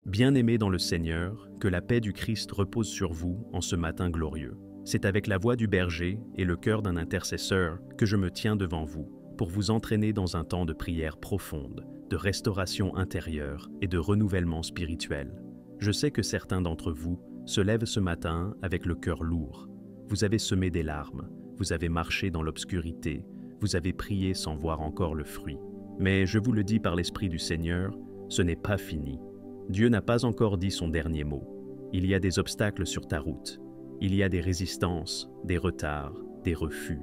Bien-aimés dans le Seigneur, que la paix du Christ repose sur vous en ce matin glorieux. C'est avec la voix du berger et le cœur d'un intercesseur que je me tiens devant vous, pour vous entraîner dans un temps de prière profonde, de restauration intérieure et de renouvellement spirituel. Je sais que certains d'entre vous se lèvent ce matin avec le cœur lourd. Vous avez semé des larmes, vous avez marché dans l'obscurité, vous avez prié sans voir encore le fruit. Mais je vous le dis par l'Esprit du Seigneur, ce n'est pas fini. Dieu n'a pas encore dit son dernier mot. Il y a des obstacles sur ta route. Il y a des résistances, des retards, des refus.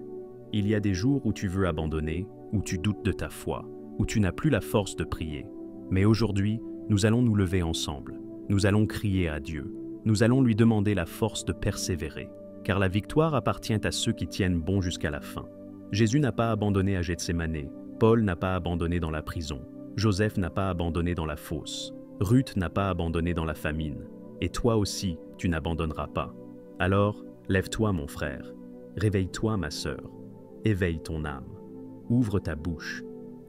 Il y a des jours où tu veux abandonner, où tu doutes de ta foi, où tu n'as plus la force de prier. Mais aujourd'hui, nous allons nous lever ensemble. Nous allons crier à Dieu. Nous allons lui demander la force de persévérer, car la victoire appartient à ceux qui tiennent bon jusqu'à la fin. Jésus n'a pas abandonné à Gethsémanée, Paul n'a pas abandonné dans la prison, Joseph n'a pas abandonné dans la fosse, Ruth n'a pas abandonné dans la famine, et toi aussi, tu n'abandonneras pas. Alors, lève-toi mon frère, réveille-toi ma sœur, éveille ton âme, ouvre ta bouche,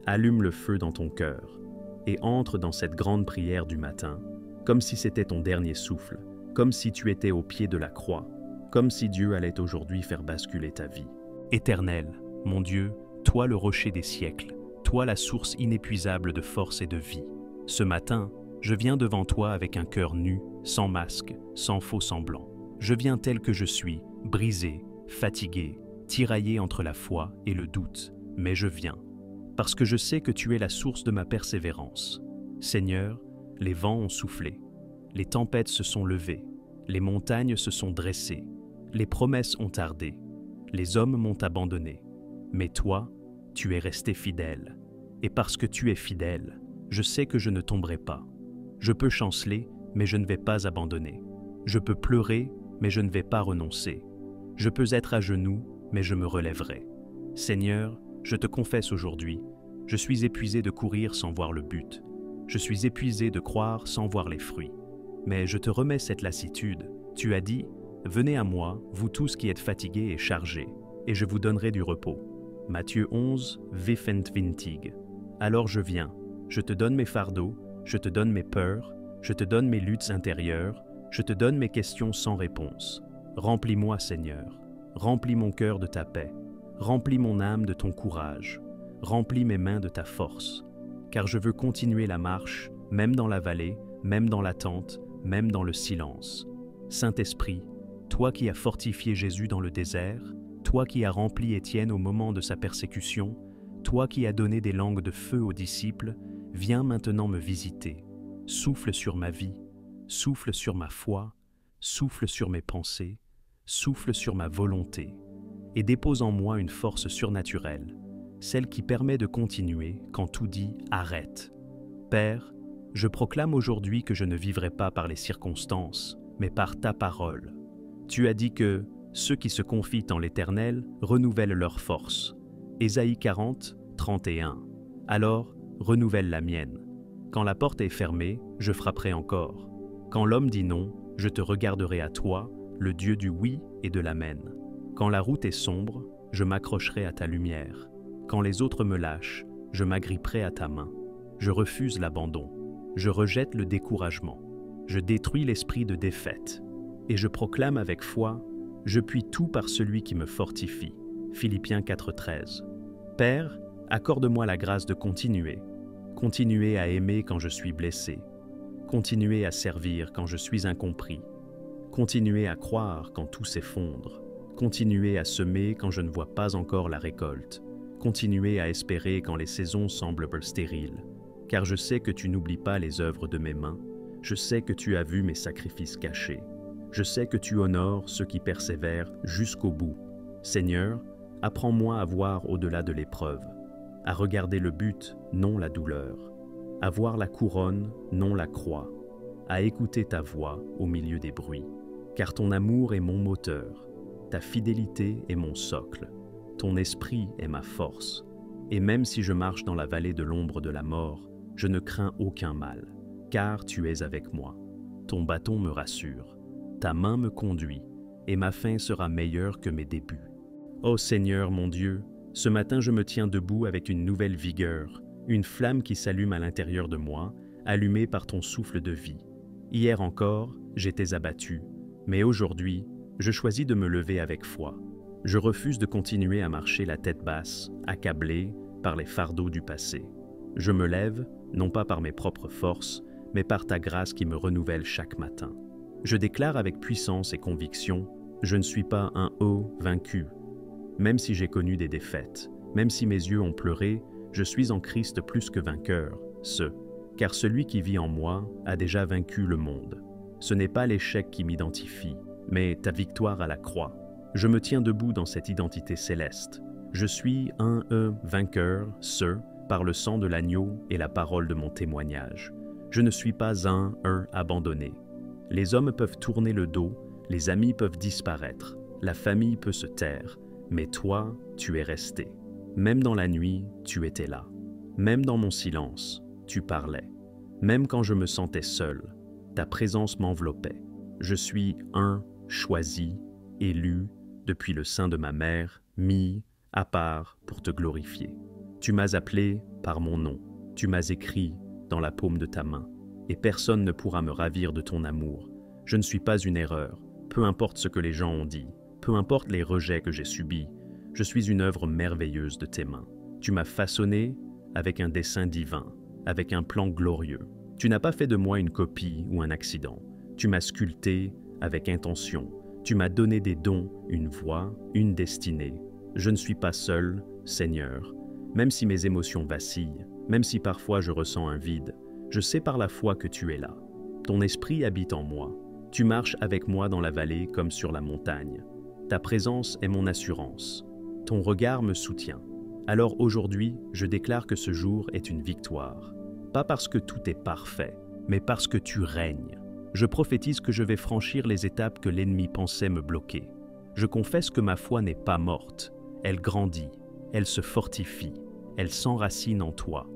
allume le feu dans ton cœur, et entre dans cette grande prière du matin, comme si c'était ton dernier souffle, comme si tu étais au pied de la croix, comme si Dieu allait aujourd'hui faire basculer ta vie. Éternel, mon Dieu, toi le rocher des siècles, toi la source inépuisable de force et de vie. Ce matin, je viens devant toi avec un cœur nu, sans masque, sans faux semblant. Je viens tel que je suis, brisé, fatigué, tiraillé entre la foi et le doute, mais je viens, parce que je sais que tu es la source de ma persévérance. Seigneur, les vents ont soufflé, les tempêtes se sont levées, les montagnes se sont dressées, les promesses ont tardé, les hommes m'ont abandonné. Mais toi, tu es resté fidèle, et parce que tu es fidèle, je sais que je ne tomberai pas. Je peux chanceler, mais je ne vais pas abandonner. Je peux pleurer, mais je ne vais pas renoncer. Je peux être à genoux, mais je me relèverai. Seigneur, je te confesse aujourd'hui, je suis épuisé de courir sans voir le but. Je suis épuisé de croire sans voir les fruits. Mais je te remets cette lassitude. Tu as dit, « Venez à moi, vous tous qui êtes fatigués et chargés, et je vous donnerai du repos. » Matthieu 11, Vifent-Vintig. Alors je viens, je te donne mes fardeaux, je te donne mes peurs, je te donne mes luttes intérieures, je te donne mes questions sans réponse. Remplis-moi, Seigneur. Remplis mon cœur de ta paix. Remplis mon âme de ton courage. Remplis mes mains de ta force. Car je veux continuer la marche, même dans la vallée, même dans l'attente, même dans le silence. Saint-Esprit, toi qui as fortifié Jésus dans le désert, toi qui as rempli Étienne au moment de sa persécution, toi qui as donné des langues de feu aux disciples, viens maintenant me visiter. Souffle sur ma vie, souffle sur ma foi, souffle sur mes pensées, souffle sur ma volonté, et dépose en moi une force surnaturelle, celle qui permet de continuer quand tout dit « arrête ». Père, je proclame aujourd'hui que je ne vivrai pas par les circonstances, mais par ta parole. Tu as dit que ceux qui se confient en l'Éternel renouvellent leur force. Ésaïe 40, 31. Alors, renouvelle la mienne. Quand la porte est fermée, je frapperai encore. Quand l'homme dit non, je te regarderai à toi, le Dieu du oui et de l'amen. Quand la route est sombre, je m'accrocherai à ta lumière. Quand les autres me lâchent, je m'agripperai à ta main. Je refuse l'abandon. Je rejette le découragement. Je détruis l'esprit de défaite. Et je proclame avec foi, je puis tout par celui qui me fortifie. Philippiens 4,13. Père, accorde-moi la grâce de continuer. Continuer à aimer quand je suis blessé. Continuer à servir quand je suis incompris. Continuer à croire quand tout s'effondre. Continuer à semer quand je ne vois pas encore la récolte. Continuer à espérer quand les saisons semblent stériles. Car je sais que tu n'oublies pas les œuvres de mes mains. Je sais que tu as vu mes sacrifices cachés. Je sais que tu honores ceux qui persévèrent jusqu'au bout. Seigneur, apprends-moi à voir au-delà de l'épreuve, à regarder le but, non la douleur, à voir la couronne, non la croix, à écouter ta voix au milieu des bruits. Car ton amour est mon moteur, ta fidélité est mon socle, ton esprit est ma force. Et même si je marche dans la vallée de l'ombre de la mort, je ne crains aucun mal, car tu es avec moi. Ton bâton me rassure. Ta main me conduit, et ma fin sera meilleure que mes débuts. Ô Seigneur mon Dieu, ce matin je me tiens debout avec une nouvelle vigueur, une flamme qui s'allume à l'intérieur de moi, allumée par ton souffle de vie. Hier encore, j'étais abattu, mais aujourd'hui, je choisis de me lever avec foi. Je refuse de continuer à marcher la tête basse, accablé par les fardeaux du passé. Je me lève, non pas par mes propres forces, mais par ta grâce qui me renouvelle chaque matin. Je déclare avec puissance et conviction, je ne suis pas un haut vaincu. Même si j'ai connu des défaites, même si mes yeux ont pleuré, je suis en Christ plus que vainqueur, car celui qui vit en moi a déjà vaincu le monde. Ce n'est pas l'échec qui m'identifie, mais ta victoire à la croix. Je me tiens debout dans cette identité céleste. Je suis un vainqueur, par le sang de l'agneau et la parole de mon témoignage. Je ne suis pas un abandonné. Les hommes peuvent tourner le dos, les amis peuvent disparaître, la famille peut se taire, mais toi, tu es resté. Même dans la nuit, tu étais là. Même dans mon silence, tu parlais. Même quand je me sentais seul, ta présence m'enveloppait. Je suis un choisi, élu, depuis le sein de ma mère, mis à part pour te glorifier. Tu m'as appelé par mon nom, tu m'as écrit dans la paume de ta main, et personne ne pourra me ravir de ton amour. Je ne suis pas une erreur, peu importe ce que les gens ont dit, peu importe les rejets que j'ai subis, je suis une œuvre merveilleuse de tes mains. Tu m'as façonné avec un dessein divin, avec un plan glorieux. Tu n'as pas fait de moi une copie ou un accident. Tu m'as sculpté avec intention. Tu m'as donné des dons, une voix, une destinée. Je ne suis pas seul, Seigneur. Même si mes émotions vacillent, même si parfois je ressens un vide, je sais par la foi que tu es là. Ton esprit habite en moi. Tu marches avec moi dans la vallée comme sur la montagne. Ta présence est mon assurance. Ton regard me soutient. Alors aujourd'hui, je déclare que ce jour est une victoire. Pas parce que tout est parfait, mais parce que tu règnes. Je prophétise que je vais franchir les étapes que l'ennemi pensait me bloquer. Je confesse que ma foi n'est pas morte. Elle grandit, elle se fortifie, elle s'enracine en toi.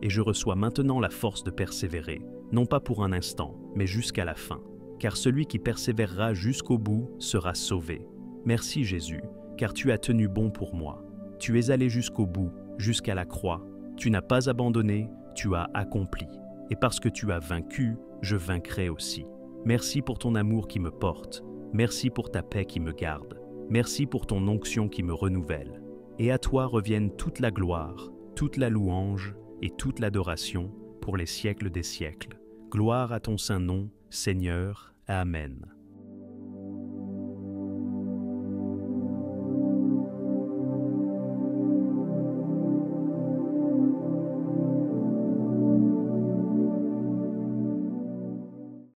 Et je reçois maintenant la force de persévérer, non pas pour un instant, mais jusqu'à la fin. Car celui qui persévérera jusqu'au bout sera sauvé. Merci Jésus, car tu as tenu bon pour moi. Tu es allé jusqu'au bout, jusqu'à la croix. Tu n'as pas abandonné, tu as accompli. Et parce que tu as vaincu, je vaincrai aussi. Merci pour ton amour qui me porte. Merci pour ta paix qui me garde. Merci pour ton onction qui me renouvelle. Et à toi reviennent toute la gloire, toute la louange et toute l'adoration pour les siècles des siècles. Gloire à ton saint nom, Seigneur. Amen.